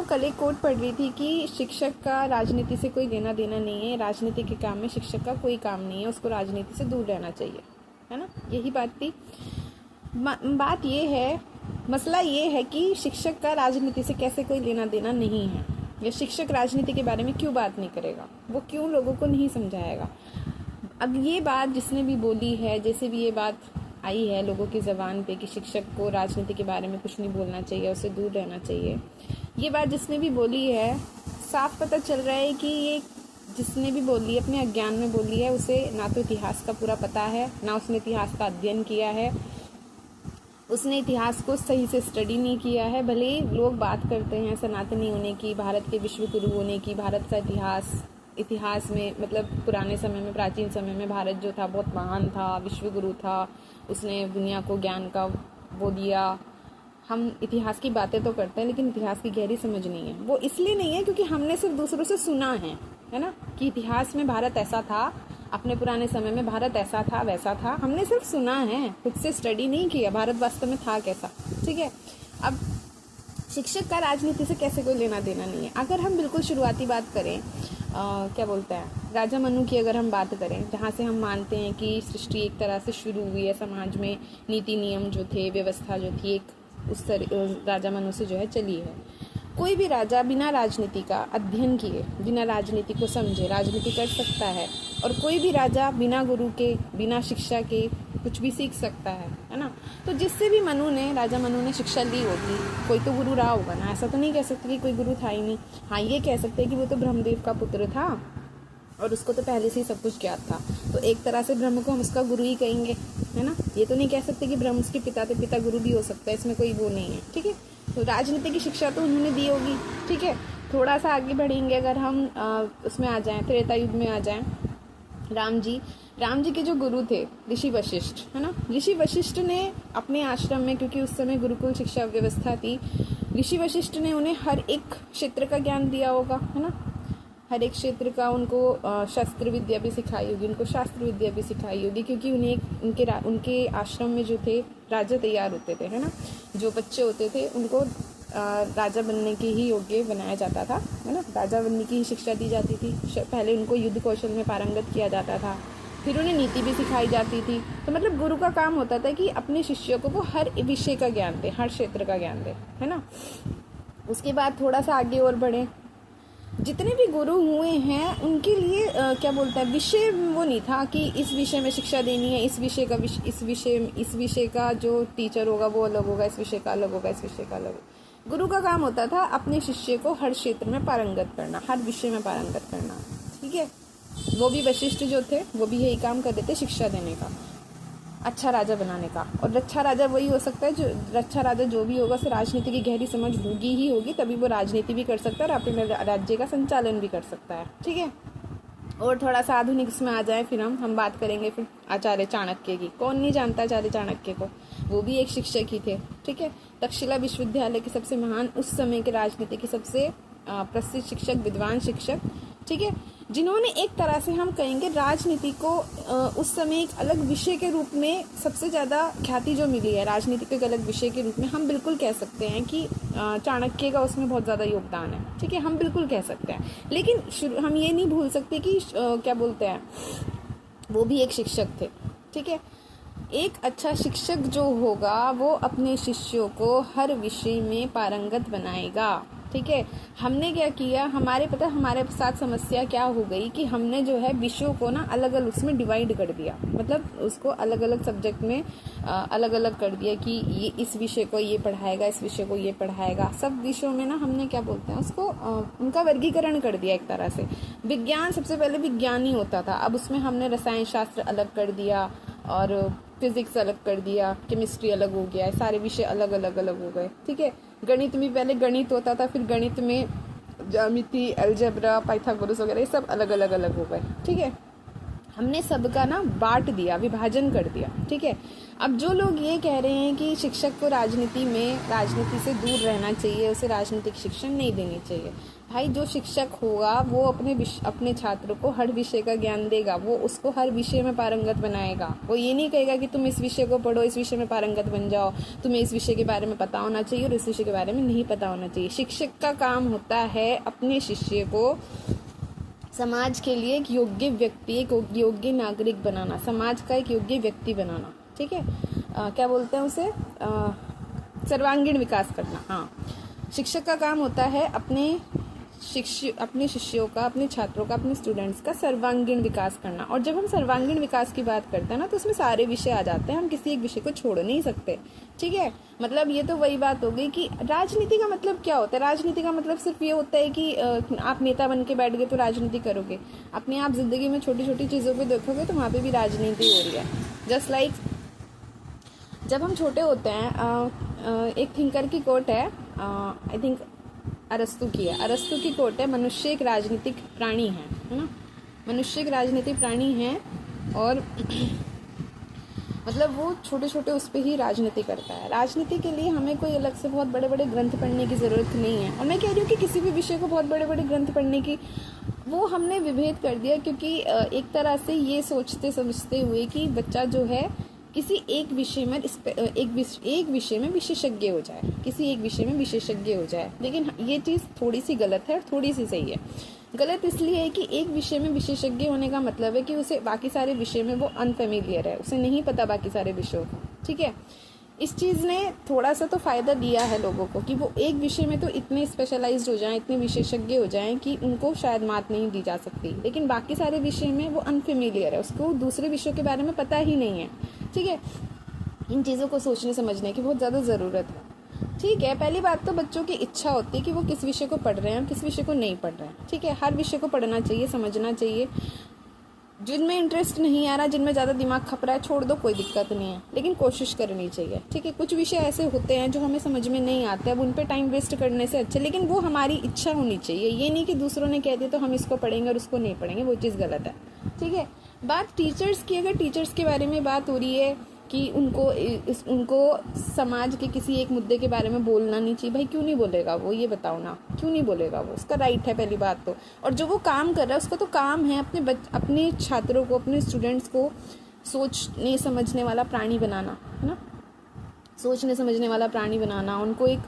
कल एक कोट पढ़ रही थी कि शिक्षक का राजनीति से कोई लेना देना नहीं है, राजनीति के काम में शिक्षक का कोई काम नहीं है, उसको राजनीति से दूर रहना चाहिए, है ना। यही बात थी। बात ये है, मसला ये है कि शिक्षक का राजनीति से कैसे कोई लेना देना नहीं है, या शिक्षक राजनीति के बारे में क्यों बात नहीं करेगा, वो क्यों लोगों को नहीं समझाएगा। अब ये बात जिसने भी बोली है, जैसे भी ये बात आई है लोगों की ज़बान पे कि शिक्षक को राजनीति के बारे में कुछ नहीं बोलना चाहिए, उससे दूर रहना चाहिए, ये बात जिसने भी बोली है, साफ पता चल रहा है कि ये जिसने भी बोली है अपने अज्ञान में बोली है। उसे ना तो इतिहास का पूरा पता है, ना उसने इतिहास का अध्ययन किया है, उसने इतिहास को सही से स्टडी नहीं किया है। भले ही लोग बात करते हैं सनातनी होने की, भारत के विश्व गुरु होने की, भारत का इतिहास में मतलब पुराने समय में, प्राचीन समय में भारत जो था बहुत महान था, विश्व गुरु था, उसने दुनिया को ज्ञान का वो दिया। हम इतिहास की बातें तो करते हैं लेकिन इतिहास की गहरी समझ नहीं है। वो इसलिए नहीं है क्योंकि हमने सिर्फ दूसरों से सुना है ना, कि इतिहास में भारत ऐसा था, अपने पुराने समय में भारत ऐसा था वैसा था, हमने सिर्फ सुना है, खुद से स्टडी नहीं किया भारत वास्तव में था कैसा। ठीक है, अब शिक्षक का राजनीति से कैसे कोई लेना देना नहीं है। अगर हम बिल्कुल शुरुआती बात करें, क्या बोलते हैं, राजा मनु की अगर हम बात करें, जहाँ से हम मानते हैं कि सृष्टि एक तरह से शुरू हुई है, समाज में नीति नियम जो थे, व्यवस्था जो थी, एक उस राजा मनु से जो है चली है। कोई भी राजा बिना राजनीति का अध्ययन किए, बिना राजनीति को समझे राजनीति कर सकता है, और कोई भी राजा बिना गुरु के, बिना शिक्षा के कुछ भी सीख सकता है ना। तो जिससे भी राजा मनु ने शिक्षा ली होगी, कोई तो गुरु रहा होगा ना, ऐसा तो नहीं कह सकते कि कोई गुरु था ही नहीं। हाँ, ये कह सकते हैं कि वो तो ब्रह्मदेव का पुत्र था और उसको तो पहले से ही सब कुछ ज्ञात था, तो एक तरह से ब्रह्म को हम उसका गुरु ही कहेंगे, है ना। ये तो नहीं कह सकते कि ब्रह्म उसके पिता थे, पिता गुरु भी हो सकता है, इसमें कोई वो नहीं है। ठीक है, तो राजनीति की शिक्षा तो उन्होंने दी होगी। ठीक है, थोड़ा सा आगे बढ़ेंगे, अगर हम उसमें आ जाएं, त्रेता युग में आ जाएं, राम जी के जो गुरु थे ऋषि वशिष्ठ, है ना। ऋषि वशिष्ठ ने अपने आश्रम में, क्योंकि उस समय गुरुकुल शिक्षा व्यवस्था थी, ऋषि वशिष्ठ ने उन्हें हर एक क्षेत्र का ज्ञान दिया होगा, है ना। हर एक क्षेत्र का उनको शस्त्र विद्या भी सिखाई होगी, उनको शास्त्र विद्या भी सिखाई होगी, क्योंकि उन्हें उनके आश्रम में जो थे राजा तैयार होते थे, है ना। जो बच्चे होते थे उनको राजा बनने के ही योग्य बनाया जाता था, है ना। राजा बनने की ही शिक्षा दी जाती थी। पहले उनको युद्ध कौशल में पारंगत किया जाता था, फिर उन्हें नीति भी सिखाई जाती थी। तो मतलब गुरु का काम होता था कि अपने शिष्यों को वो हर विषय का ज्ञान दे, हर क्षेत्र का ज्ञान दे, है ना। उसके बाद थोड़ा सा आगे और बढ़े, जितने भी गुरु हुए हैं उनके लिए क्या बोलता है, विषय वो नहीं था कि इस विषय में शिक्षा देनी है, इस विषय का जो टीचर होगा वो अलग होगा, इस विषय का अलग होगा, इस विषय का अलग होगा। गुरु का काम होता था अपने शिष्य को हर क्षेत्र में पारंगत करना, हर विषय में पारंगत करना। ठीक है, वो भी वशिष्ठ जो थे वो भी यही काम कर रहे थे, शिक्षा देने का, अच्छा राजा बनाने का। और अच्छा राजा वही हो सकता है, जो अच्छा राजा जो भी होगा उसे राजनीति की गहरी समझ होगी ही होगी, तभी वो राजनीति भी कर सकता है और अपने राज्य का संचालन भी कर सकता है। ठीक है, और थोड़ा सा आधुनिक इसमें आ जाए, फिर हम बात करेंगे फिर आचार्य चाणक्य की। कौन नहीं जानता आचार्य चाणक्य को, वो भी एक शिक्षक ही थे। ठीक है, तक्षशिला विश्वविद्यालय के सबसे महान, उस समय के राजनीति के सबसे प्रसिद्ध शिक्षक, विद्वान शिक्षक। ठीक है, जिन्होंने एक तरह से हम कहेंगे राजनीति को उस समय एक अलग विषय के रूप में सबसे ज़्यादा ख्याति जो मिली है, राजनीति को एक अलग विषय के रूप में हम बिल्कुल कह सकते हैं कि चाणक्य का उसमें बहुत ज़्यादा योगदान है। ठीक है, हम बिल्कुल कह सकते हैं, लेकिन हम ये नहीं भूल सकते कि क्या बोलते हैं, वो भी एक शिक्षक थे। ठीक है, एक अच्छा शिक्षक जो होगा वो अपने शिष्यों को हर विषय में पारंगत बनाएगा। ठीक है, हमने क्या किया, हमारे साथ समस्या क्या हो गई कि हमने जो है विषयों को ना अलग अलग उसमें डिवाइड कर दिया, मतलब उसको अलग अलग सब्जेक्ट में अलग अलग कर दिया कि ये इस विषय को ये पढ़ाएगा, इस विषय को ये पढ़ाएगा। सब विषयों में ना हमने क्या बोलते हैं उसको, उनका वर्गीकरण कर दिया एक तरह से। विज्ञान सबसे पहले विज्ञान ही होता था, अब उसमें हमने रसायन शास्त्र अलग कर दिया और फिजिक्स अलग कर दिया, केमिस्ट्री अलग हो गया, सारे विषय अलग अलग हो गए। ठीक है, गणित में पहले गणित होता था, फिर गणित में ज्यामिति, अलजेब्रा, पाइथागोरस वगैरह ये सब अलग अलग हो गए। ठीक है, हमने सबका ना बांट दिया, विभाजन कर दिया, ठीक है। अब जो लोग ये कह रहे हैं कि शिक्षक को राजनीति से दूर रहना चाहिए, उसे राजनीतिक शिक्षण नहीं देनी चाहिए, भाई जो शिक्षक होगा वो अपने छात्रों को हर विषय का ज्ञान देगा, वो उसको हर विषय में पारंगत बनाएगा। वो ये नहीं कहेगा कि तुम इस विषय को पढ़ो, इस विषय में पारंगत बन जाओ, तुम्हें इस विषय के बारे में पता होना चाहिए और इस विषय के बारे में नहीं पता होना चाहिए। शिक्षक का काम होता है अपने शिष्य को समाज के लिए एक योग्य व्यक्ति, एक योग्य नागरिक बनाना, समाज का एक योग्य व्यक्ति बनाना, ठीक है। क्या बोलते हैं उसे, सर्वांगीण विकास करना। हाँ, शिक्षक का काम होता है अपने शिष्यों का, अपने छात्रों का, अपने स्टूडेंट्स का सर्वांगीण विकास करना। और जब हम सर्वांगीण विकास की बात करते हैं ना, तो उसमें सारे विषय आ जाते हैं, हम किसी एक विषय को छोड़ नहीं सकते, ठीक है। मतलब ये तो वही बात हो गई कि राजनीति का मतलब क्या होता है। राजनीति का मतलब सिर्फ ये होता है कि आप नेता बन के बैठ गए तो राजनीति करोगे। अपने आप जिंदगी में छोटी छोटी चीज़ों को देखोगे तो वहाँ पे भी राजनीति हो रही है। जस्ट लाइक जब हम छोटे होते हैं, एक थिंकर की कोट है, आई थिंक अरस्तु की कोट है, मनुष्य एक राजनीतिक प्राणी है ना। मनुष्य एक राजनीतिक प्राणी है और मतलब वो छोटे छोटे उस पर ही राजनीति करता है। राजनीति के लिए हमें कोई अलग से बहुत बड़े बड़े ग्रंथ पढ़ने की ज़रूरत नहीं है। और मैं कह रही हूँ कि किसी भी विषय को बहुत बड़े बड़े ग्रंथ पढ़ने की, वो हमने विभेद कर दिया, क्योंकि एक तरह से ये सोचते समझते हुए कि बच्चा जो है किसी एक विषय में एक विषय में विशेषज्ञ हो जाए, किसी एक विषय में विशेषज्ञ हो जाए। लेकिन ये चीज़ थोड़ी सी गलत है और थोड़ी सी सही है। गलत इसलिए है कि एक विषय में विशेषज्ञ होने का मतलब है कि उसे बाकी सारे विषय में वो अनफेमिलियर है, उसे नहीं पता बाकी सारे विषयों को, ठीक है। इस चीज़ ने थोड़ा सा तो फ़ायदा दिया है लोगों को कि वो एक विषय में तो इतने स्पेशलाइज्ड हो जाएं, इतने विशेषज्ञ हो जाएं कि उनको शायद मात नहीं दी जा सकती। लेकिन बाकी सारे विषय में वो अनफेमिलियर है, उसको दूसरे विषयों के बारे में पता ही नहीं है, ठीक है। इन चीज़ों को सोचने समझने की बहुत ज़्यादा ज़रूरत है, ठीक है। पहली बात तो बच्चों की इच्छा होती है कि वो किस विषय को पढ़ रहे हैं और किस विषय को नहीं पढ़ रहे हैं, ठीक है। हर विषय को पढ़ना चाहिए, समझना चाहिए। जिनमें इंटरेस्ट नहीं आ रहा, जिनमें ज़्यादा दिमाग खप रहा है, छोड़ दो, कोई दिक्कत नहीं है, लेकिन कोशिश करनी चाहिए, ठीक है। कुछ विषय ऐसे होते हैं जो हमें समझ में नहीं आते, अब उन पे टाइम वेस्ट करने से अच्छा, लेकिन वो हमारी इच्छा होनी चाहिए। ये नहीं कि दूसरों ने कह दिया तो हम इसको पढ़ेंगे और उसको नहीं पढ़ेंगे, वो चीज़ गलत है, ठीक है। बात टीचर्स की, अगर टीचर्स के बारे में बात हो रही है कि उनको समाज के किसी एक मुद्दे के बारे में बोलना नहीं चाहिए, भाई क्यों नहीं बोलेगा वो, ये बताओ ना, क्यों नहीं बोलेगा वो, उसका राइट है पहली बात तो। और जो वो काम कर रहा है उसका तो काम है अपने छात्रों को, अपने स्टूडेंट्स को सोचने समझने वाला प्राणी बनाना, है ना, सोचने समझने वाला प्राणी बनाना। उनको एक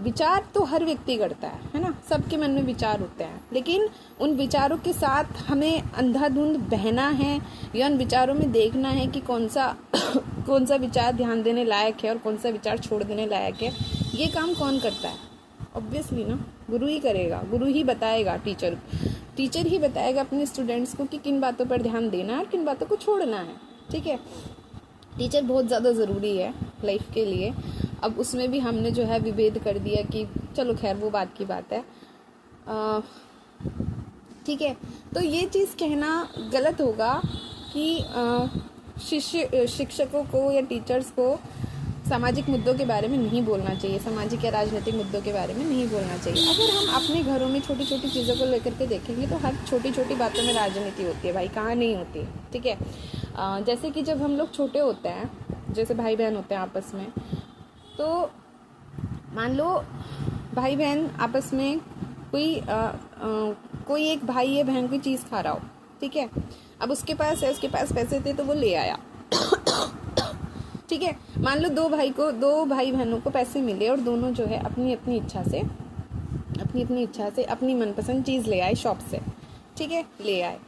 विचार तो हर व्यक्ति करता है ना, सबके मन में विचार होते हैं, लेकिन उन विचारों के साथ हमें अंधाधुंध बहना है या उन विचारों में देखना है कि कौन सा विचार ध्यान देने लायक है और कौन सा विचार छोड़ देने लायक है। ये काम कौन करता है? ऑब्वियसली ना, गुरु ही करेगा, गुरु ही बताएगा, टीचर ही बताएगा अपने स्टूडेंट्स को कि किन बातों पर ध्यान देना है और किन बातों को छोड़ना है, ठीक है। टीचर बहुत ज़्यादा ज़रूरी है लाइफ के लिए। अब उसमें भी हमने जो है विभेद कर दिया कि चलो खैर वो बात की बात है, ठीक है। तो ये चीज़ कहना गलत होगा कि शिक्षकों को या टीचर्स को सामाजिक मुद्दों के बारे में नहीं बोलना चाहिए, सामाजिक या राजनीतिक मुद्दों के बारे में नहीं बोलना चाहिए। अगर हम अपने घरों में छोटी छोटी चीज़ों को लेकर के देखेंगे तो हर छोटी छोटी बातों में राजनीति होती है भाई, कहाँ नहीं होती, ठीक है। जैसे कि जब हम लोग छोटे होते हैं, जैसे भाई बहन होते हैं आपस में, तो मान लो भाई बहन आपस में कोई एक भाई या बहन कोई चीज़ खा रहा हो, ठीक है। अब उसके पास पैसे थे तो वो ले आया, ठीक है। मान लो दो भाई बहनों को पैसे मिले और दोनों जो है अपनी अपनी इच्छा से अपनी मनपसंद चीज़ ले आए शॉप से, ठीक है, ले आए।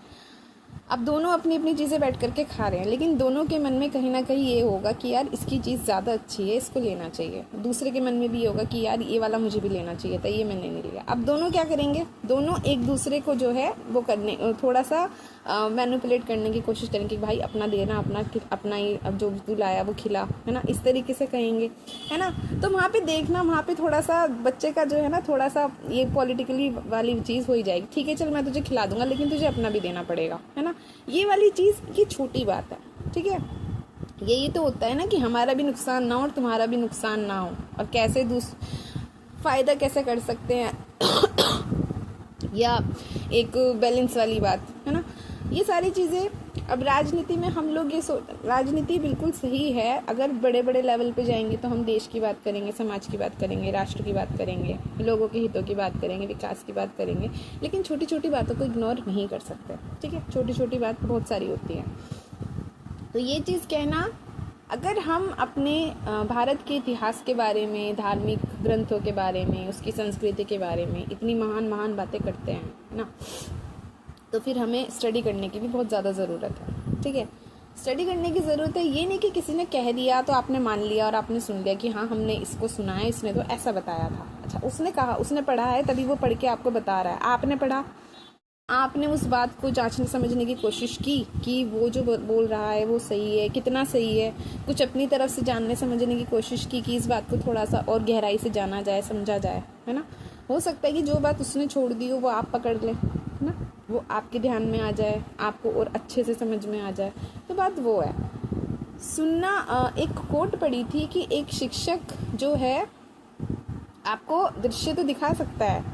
अब दोनों अपनी अपनी चीज़ें बैठ करके खा रहे हैं, लेकिन दोनों के मन में कहीं ना कहीं ये होगा कि यार इसकी चीज़ ज़्यादा अच्छी है, इसको लेना चाहिए। दूसरे के मन में भी होगा कि यार ये वाला मुझे भी लेना चाहिए था, ये मैंने नहीं लिया। अब दोनों क्या करेंगे, दोनों एक दूसरे को जो है वो थोड़ा सा मैनिपुलेट करने की कोशिश करेंगे कि भाई अपना देना, अपना ही, अब जो तू लाया वो खिला, है ना, इस तरीके से कहेंगे, है ना। तो वहाँ पे देखना, वहाँ पे थोड़ा सा बच्चे का जो है ना थोड़ा सा ये पॉलिटिकली वाली चीज़ हो ही जाएगी। ठीक है चल मैं तुझे खिला दूंगा, लेकिन तुझे अपना भी देना पड़ेगा, है ना। ये वाली चीज़ ये छोटी बात है, ठीक है। ये तो होता है ना कि हमारा भी नुकसान ना हो और तुम्हारा भी नुकसान ना हो, और कैसे फ़ायदा कैसे कर सकते हैं या एक बैलेंस वाली बात, है ना। ये सारी चीज़ें अब राजनीति में हम लोग ये राजनीति बिल्कुल सही है, अगर बड़े बड़े लेवल पे जाएंगे तो हम देश की बात करेंगे, समाज की बात करेंगे, राष्ट्र की बात करेंगे, लोगों के हितों की बात करेंगे, विकास की बात करेंगे, लेकिन छोटी छोटी बातों को इग्नोर नहीं कर सकते, ठीक है। छोटी छोटी बात बहुत सारी होती है। तो ये चीज़ कहना, अगर हम अपने भारत के इतिहास के बारे में, धार्मिक ग्रंथों के बारे में, उसकी संस्कृति के बारे में इतनी महान महान बातें करते हैं ना, तो फिर हमें स्टडी करने की भी बहुत ज़्यादा ज़रूरत है, ठीक है। स्टडी करने की ज़रूरत है, ये नहीं कि किसी ने कह दिया तो आपने मान लिया और आपने सुन लिया कि हाँ हमने इसको सुना है, इसने तो ऐसा बताया था। अच्छा, उसने कहा, उसने पढ़ा है तभी वो पढ़ के आपको बता रहा है। आपने पढ़ा, आपने उस बात को जांचने समझने की कोशिश की कि वो जो बोल रहा है वो सही है, कितना सही है, कुछ अपनी तरफ से जानने समझने की कोशिश की कि इस बात को थोड़ा सा और गहराई से जाना जाए, समझा जाए, है ना। हो सकता है कि जो बात उसने छोड़ दी हो वो आप पकड़ लें, है ना, वो आपके ध्यान में आ जाए, आपको और अच्छे से समझ में आ जाए। तो बात वो है सुनना। एक कोट पढ़ी थी कि एक शिक्षक जो है आपको दृश्य तो दिखा सकता है,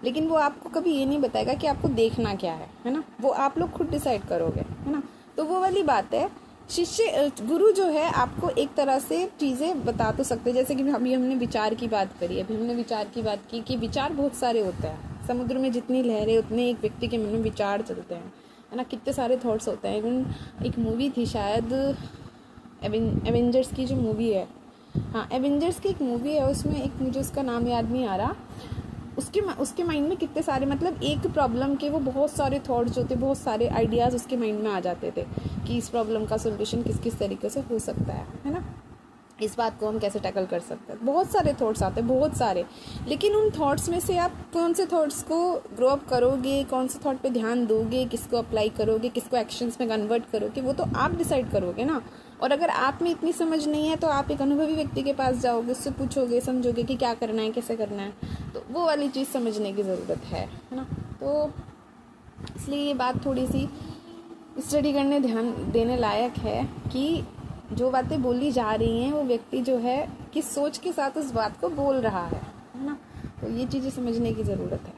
लेकिन वो आपको कभी ये नहीं बताएगा कि आपको देखना क्या है ना। वो आप लोग खुद डिसाइड करोगे, है ना। तो वो वाली बात है, गुरु जो है आपको एक तरह से चीज़ें बता तो सकते हैं। जैसे कि अभी हमने विचार की बात करी, अभी हमने विचार की बात की कि विचार बहुत सारे होते हैं। समुद्र में जितनी लहरें उतने एक व्यक्ति के मन में विचार चलते हैं, है ना, कितने सारे थॉट्स होते हैं। इवन एक मूवी थी शायद एवेंजर्स की जो मूवी है, हाँ एवेंजर्स की एक मूवी है, उसमें एक मुझे उसका नाम याद नहीं आ रहा, उसके माइंड में कितने सारे, मतलब एक प्रॉब्लम के वो बहुत सारे थॉट्स होते, बहुत सारे आइडियाज़ उसके माइंड में आ जाते थे कि इस प्रॉब्लम का सोल्यूशन किस किस तरीके से हो सकता है ना, इस बात को हम कैसे टैकल कर सकते हैं। बहुत सारे थॉट्स आते हैं, बहुत सारे। लेकिन उन थॉट्स में से आप कौन से थॉट्स को ग्रो अप करोगे, कौन से थॉट पे ध्यान दोगे, किसको अप्लाई करोगे, किसको एक्शंस में कन्वर्ट करोगे, वो तो आप डिसाइड करोगे ना। और अगर आप में इतनी समझ नहीं है तो आप एक अनुभवी व्यक्ति के पास जाओगे, उससे पूछोगे, समझोगे कि क्या करना है, कैसे करना है। तो वो वाली चीज़ समझने की ज़रूरत है ना। तो इसलिए ये बात थोड़ी सी स्टडी करने ध्यान देने लायक है कि जो बातें बोली जा रही हैं वो व्यक्ति जो है किस सोच के साथ उस बात को बोल रहा है ना। तो ये चीज़ें समझने की ज़रूरत है।